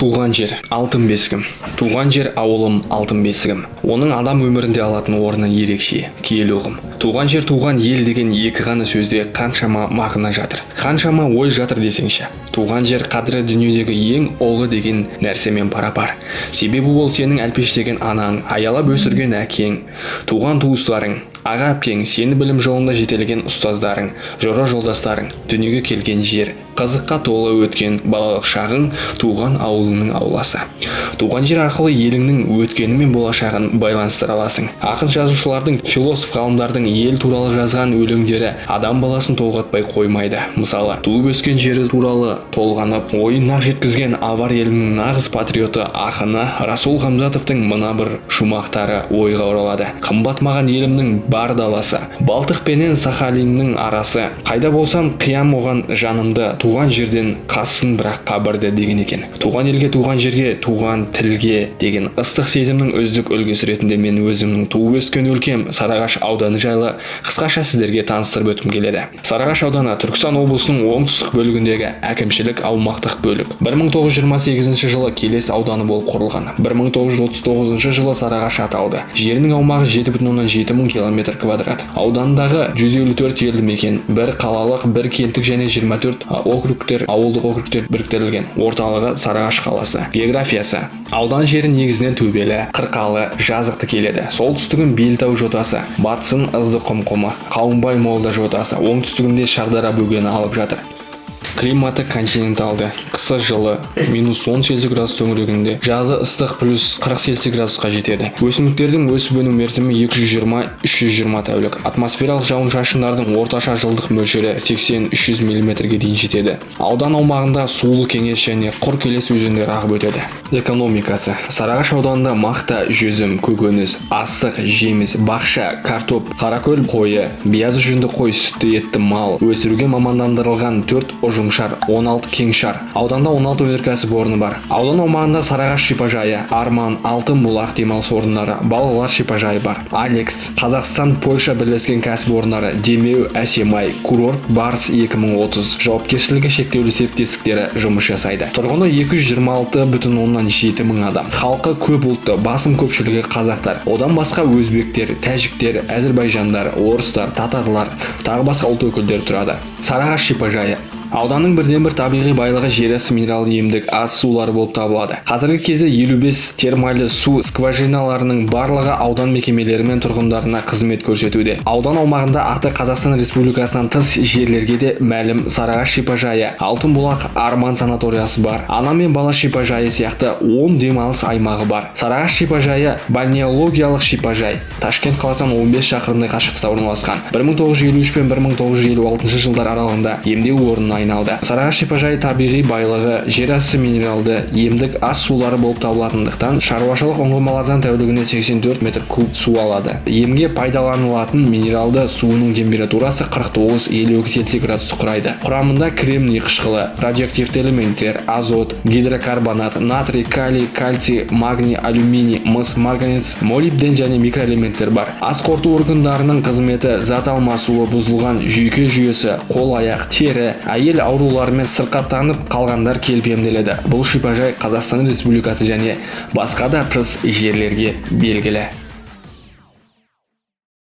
Туған жер алтын бесігім. Туған жер ауылым алтын бесігім. Оның адам өмірінде алатын орны ерекше, киелі ұғым. Туған жер, туған ел деген екі ғана сөзде қаншама мағына жатыр, қаншама ой жатыр десеңші. Туған жер қадірі дүниедегі ең ұлы деген нәрсемен пара-пар. Себебі ол сенің әлпештеген анаң, аялап өсірген әкең, туған туыстарың, аға әпкең, сені білім жолында жетелеген ұстаздарың, жора жолдастарың, дүниеге келген жер, қызыққа толы өткен балалық шағың, туған ауылыңның ауласы. Туған жер арқылы еліңнің өткені мен болашағын байланыстыра аласың. Ақын жазушылардың, философ ғалымдардың ел туралы жазған өлеңдері адам баласын толғатпай қоймайды. Мысалы, туып өскен жері туралы толғанып, ойын нақ жеткізген авар елінің нағыз патриоты ақыны Расул Ғамзатовтың мына бір шумақтары ойға оралады. Қымбат маған елімнің бар даласы, Балтық пенен Сахалиннің арасы, қайда болсам қиям оған жанымды, туған жерден қассын бірақ қабірді деген екен. Туған елге, туған жерге, туған тілге деген ыстық сезімнің үздік үлгісі ретінде мен өзімнің туып өскен өлкем Сарыағаш ауданы жайлы қысқаша сіздерге таныстырып өткім келеді. Сарыағаш ауданы Түркістан облысының оңтүстік бөлігіндегі әкімшілік аумақтық бөлік. 1928 жылы Келес ауданы болып құрылған. 1939 жылы Сарыағаш аталды. Жерінің аумағы 7,7 мың километр квадрат. Аудандағы 154 елді мекен, бір қалалық, бір кенттік және 24 округтер, ауылдық округтер біріктірілген. Орталығы Сарыағаш қаласы. Географиясы: аудан жері негізінен төбелі, қырқалы, жазықты келеді. Солтүстігін Белтау жотасы, батысын Ыздықұм құмы, Қауынбай молда жотасы, оңтүстігінде Шардара бөгені алып жатыр. Климаты континенталды, қысы жылы -10 Цельсий градус төңірегінде, жазы ыстық +40 Цельсий градусқа жетеді. Өсімдіктердің өсіп-өну мерзімі 220-320 тәулік. Атмосфералық жауын-шашындардың орташа жылдық мөлшері 80-300 мм-ге дейін жетеді. Аудан аумағында Сулы Кеңес және Құр Келес өзендері ағып өтеді. Экономикасы: Сарыағаш ауданында мақта, жүзім, көкөніс, астық, жеміс, бақша, картоп, қаракөл қойы, биязы жүнді қой, сүтті етті мал өсіруге мамандандырылған 4 ұжымшар, 16 кеңшар. Ауданда 16 өнеркәсіп орны бар. Аудан аумағында Сарыағаш шипажайы, Арман, Алтын бұлақ демалыс орындары, балалар шипажайы бар. Алекс, Қазақстан, Польша бірлескен кәсіпорындары, Демеу, Әсемай, Курорт Барс 2030 жауапкершілігі шектеулі серіктестіктері жұмыс жасайды. Тұрғыны 226,7 мың адам. Халқы көп ұлтты, басым көпшілігі қазақтар. Одан басқа өзбектер, тәжіктер, әзірбайжандар, орыстар, татарлар, тағы басқа ұлт өкілдері тұрады. Сарыағаш шипажайы ауданның бірден-бір табиғи байлығы жерасты минерал емдік ас сулары болып табылады. Қазіргі кезде 55 термальды су скважиналарының барлығы аудан мекемелері мен тұрғындарына қызмет көрсетуде. Аудан аумағында аты Қазақстан Республикасынан тыс жерлерге де мәлім Сарыағаш шипажайы, Алтын бұлақ, Арман санаториясы бар. Ана мен бала шипажайы сияқты 10 демалыс аймағы бар. Сарыағаш шипажайы бальнеологиялық шипажай. Ташкент қаласынан 15 шақырымдай қашықтықта орналасқан. 1953 пен 1956 жылдар аралығында емдеу орнына айналды. Сарыағаш шипажайы табиғи байлығы жерасты минералды емдік ас сулары болып табылатындықтан шаруашылық ұңғымалардан тәулігіне 84 метр куб су алады. Емге пайдаланылатын минералды суының температурасы 49-52 Цельсий градусты құрайды. Құрамында кремний қышқылы, радиоактивті элементтер, азот, гидрокарбонат, натрий, калий, кальций, магний, алюминий, мыс, марганец, молибден және микроэлементтер бар. Ас қорыту органдарының қызметі: зат алмасуы бұзылған жүйке жүйесі, қол, аяқ, тері, әйел ауруларымен сырқаттанып қалғандар келіп емделеді. Бұл шипажай Қазақстан Республикасы және басқа да тыс жерлерге белгілі.